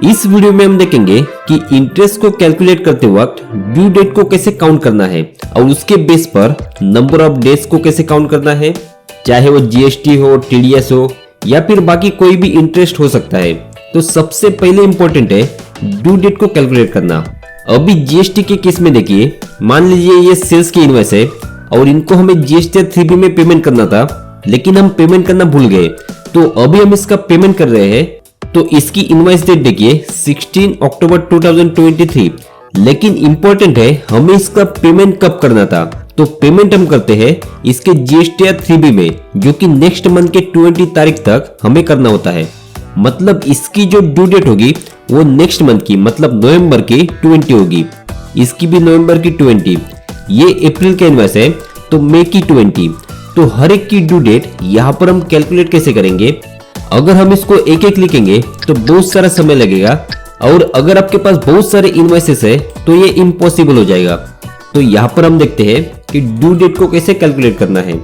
इस वीडियो में हम देखेंगे कि इंटरेस्ट को कैलकुलेट करते वक्त ड्यू डेट को कैसे काउंट करना है और उसके बेस पर नंबर ऑफ डेज को कैसे काउंट करना है, चाहे वो जीएसटी हो, टीडीएस हो या फिर बाकी कोई भी इंटरेस्ट हो सकता है। तो सबसे पहले इंपॉर्टेंट है ड्यू डेट को कैलकुलेट करना। अभी जीएसटी के केस में देखिए, मान लीजिए ये सेल्स की इनवॉइस है और इनको हमें जीएसटी 3B में पेमेंट करना था, लेकिन हम पेमेंट करना भूल गए। तो अभी हम इसका पेमेंट कर रहे हैं। तो इसकी इनवॉइस डेट देखिए 16 अक्टूबर 2023, लेकिन इंपॉर्टेंट है हमें इसका पेमेंट कब करना था। तो पेमेंट हम करते हैं इसके जीएसटी 3B में, जो कि नेक्स्ट मंथ के 20 तारीख तक हमें करना होता है। मतलब इसकी जो ड्यू डेट होगी वो नेक्स्ट मंथ की, मतलब नवंबर की 20 होगी। इसकी भी नवंबर की 20, ये अप्रैल का इनवॉइस है तो मई की 20। तो हर एक की ड्यू डेट यहाँ पर हम कैलकुलेट कैसे करेंगे। अगर हम इसको एक एक लिखेंगे तो बहुत सारा समय लगेगा, और अगर आपके पास बहुत सारे इनवॉइसेस है तो ये इम्पॉसिबल हो जाएगा। तो यहाँ पर हम देखते हैं कि ड्यू डेट को कैसे कैलकुलेट करना है।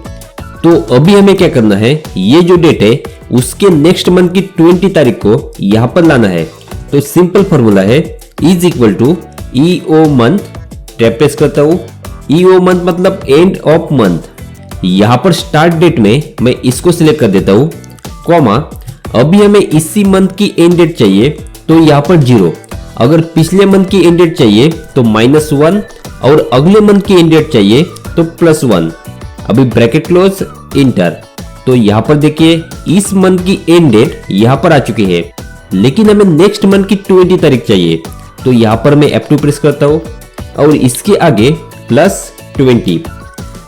तो अभी हमें क्या करना है, ये जो डेट है उसके नेक्स्ट मंथ की 20 तारीख को यहाँ पर लाना है। तो सिंपल फॉर्मूला है is equal to EO month, tab press करता हूँ। ईओ मंथ मतलब एंड ऑफ मंथ। यहाँ पर स्टार्ट डेट में मैं इसको सिलेक्ट कर देता हूँ, कॉमा अभी हमें इसी मंथ की एंड डेट चाहिए तो यहाँ पर 0। अगर पिछले मंथ की एंड डेट चाहिए तो -1, और अगले मंथ की एंड डेट चाहिए तो +1। अभी ब्रैकेट क्लोज, इंटर। तो यहाँ पर देखिए इस मंथ की एंड डेट यहाँ पर आ चुकी है, लेकिन हमें नेक्स्ट मंथ की 20 तारीख चाहिए। तो यहाँ पर मैं F2 प्रेस करता हूँ और इसके आगे +20।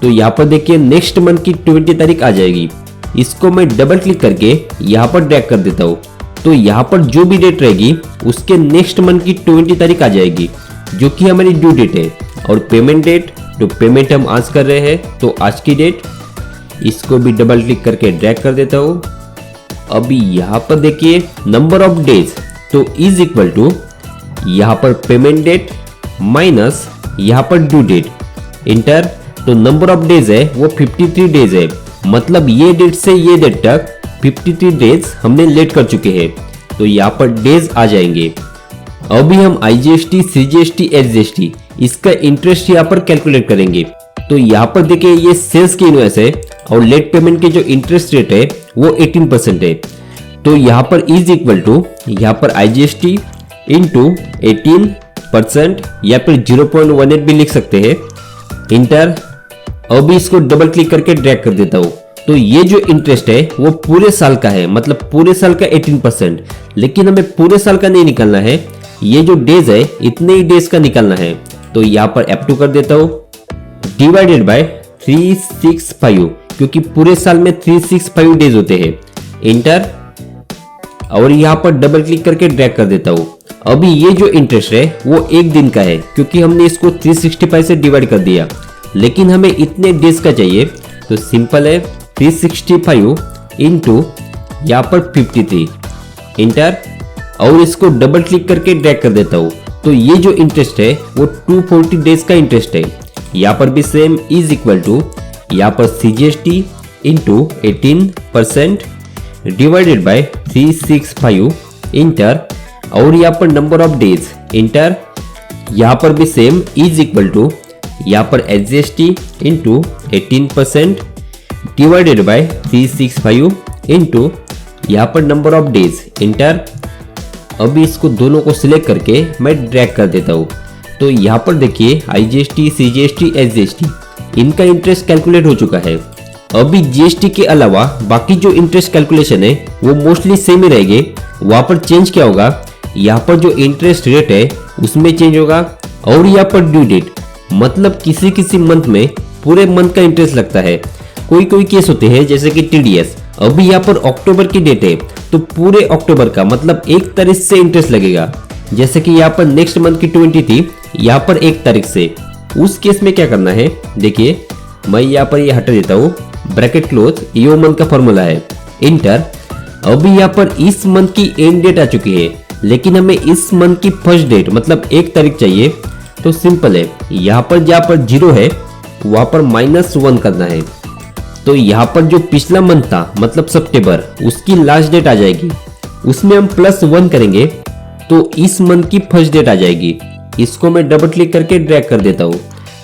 तो यहाँ पर देखिए नेक्स्ट मंथ की 20 तारीख आ जाएगी। इसको मैं डबल क्लिक करके यहाँ पर ड्रैग कर देता हूँ। तो यहाँ पर जो भी डेट रहेगी उसके नेक्स्ट मंथ की 20 तारीख आ जाएगी, जो कि हमारी ड्यू डेट है। और पेमेंट डेट, तो पेमेंट हम आज कर रहे हैं तो आज की डेट, इसको भी डबल क्लिक करके ड्रैग कर देता हूँ। अभी यहाँ पर देखिए नंबर ऑफ डेज, तो इज इक्वल टू यहाँ पर पेमेंट डेट माइनस यहाँ पर ड्यू डेट, इंटर। तो नंबर ऑफ डेज है वो 53 डेज है, मतलब ये डेट से ये डेट तक 53 डेज हमने लेट कर चुके हैं। तो यहाँ पर डेज आ जाएंगे। अभी हम आईजीएसटी, सीजीएसटी, एसजीएसटी इसका इंटरेस्ट यहाँ पर कैलकुलेट करेंगे। तो यहाँ पर देखिए ये सेल्स की इनवॉइस है और लेट पेमेंट के जो इंटरेस्ट रेट है वो 18% है। तो यहाँ पर इज इक्वल टू यहाँ पर आईजीएसटी इंटू 18% या फिर 0.18 भी लिख सकते हैं, इंटर। अभी इसको डबल क्लिक करके ड्रैग कर देता हूँ। तो ये जो इंटरेस्ट है वो पूरे साल का है, मतलब पूरे साल का 18%, लेकिन हमें पूरे साल का नहीं निकालना है, ये जो डेज है इतने ही डेज का निकालना है। तो यहाँ पर F2 कर देता हूँ, डिवाइडेड बाय 365, क्योंकि पूरे साल में 365 डेज होते हैं, इंटर। और यहाँ पर डबल क्लिक करके ड्रैग कर देता हूँ। अभी ये जो इंटरेस्ट है वो एक दिन का है, क्योंकि हमने इसको 365 से डिवाइड कर दिया, लेकिन हमें इतने डेज का चाहिए। तो सिंपल है 365 इंटू यहाँ पर 53, इंटर। और इसको डबल क्लिक करके ड्रैग कर देता हूँ। तो ये जो इंटरेस्ट है वो 240 डेज का इंटरेस्ट है। यहाँ पर भी सेम इज इक्वल टू यहाँ पर CGST into 18% divided by 365, inter. और यहाँ पर नंबर ऑफ डेज, इंटर। यहाँ पर भी सेम इज इक्वल टू यहाँ पर SGST into 18% divided by 365 into यहाँ पर नंबर ऑफ डेज, इंटर। अभी इसको दोनों को सिलेक्ट करके मैं ड्रैग कर देता हूँ। तो यहाँ पर देखिए आईजीएसटी, सीजीएसटी, एसजीएसटी इनका इंटरेस्ट कैलकुलेट हो चुका है। अभी जीएसटी के अलावा बाकी जो इंटरेस्ट कैलकुलेशन है वो मोस्टली सेम ही रहेंगे। वहाँ पर चेंज क्या होगा, यहाँ पर जो इंटरेस्ट रेट है उसमें चेंज होगा, और यहाँ पर ड्यू डेट, मतलब किसी किसी मंथ में पूरे मंथ का इंटरेस्ट लगता है। कोई कोई केस होते हैं जैसे कि टीडीएस। अभी यहाँ पर अक्टूबर की डेट है तो पूरे अक्टूबर का मतलब 1 तारीख से इंटरेस्ट लगेगा। जैसे कि यहाँ पर नेक्स्ट मंथ की 20 थी, यहाँ पर 1 तारीख से। उस केस में क्या करना है, देखिए मैं यहाँ पर ये हटा देता हूँ, ब्रैकेट क्लोज, ईओ मंथ का फॉर्मूला है, इंटर। अभी यहाँ पर इस मंथ की एंड डेट आ चुकी है, लेकिन हमें इस मंथ की फर्स्ट डेट मतलब 1 तारीख चाहिए। तो सिंपल है, यहाँ पर जहाँ पर 0 है वहां पर -1 करना है। तो यहाँ पर जो पिछला मंथ था मतलब सितंबर, उसकी लास्ट डेट आ जाएगी, उसमें हम +1 करेंगे तो इस मंथ की फर्स्ट डेट आ जाएगी। इसको मैं डबल क्लिक करके ड्रैग कर देता हूँ,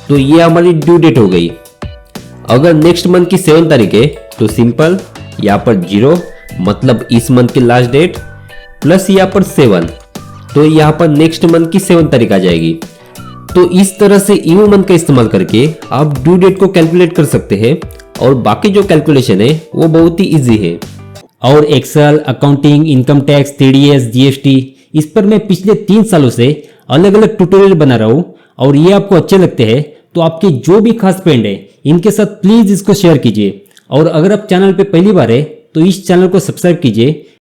तो ये हमारी ड्यू डेट हो गई। अगर नेक्स्ट मंथ की 7 तारीख है तो सिंपल यहाँ पर 0 मतलब इस मंथ की लास्ट डेट प्लस यहाँ पर 7, तो यहाँ पर नेक्स्ट मंथ की 7 तारीख आ जाएगी। तो इस तरह से इवो मंथ का इस्तेमाल करके आप ड्यू डेट को कैलकुलेट कर सकते हैं और बाकी जो कैलकुलेशन है वो बहुत ही इजी है। और Excel, accounting, income tax, TDS, GST, इस पर मैं पिछले 3 सालों से अलग अलग ट्यूटोरियल बना रहा हूँ और ये आपको अच्छे लगते हैं तो आपके जो भी खास फ्रेंड है इनके साथ प्लीज इसको शेयर कीजिए। और अगर आप चैनल पे पहली बार है तो इस चैनल को सब्सक्राइब कीजिए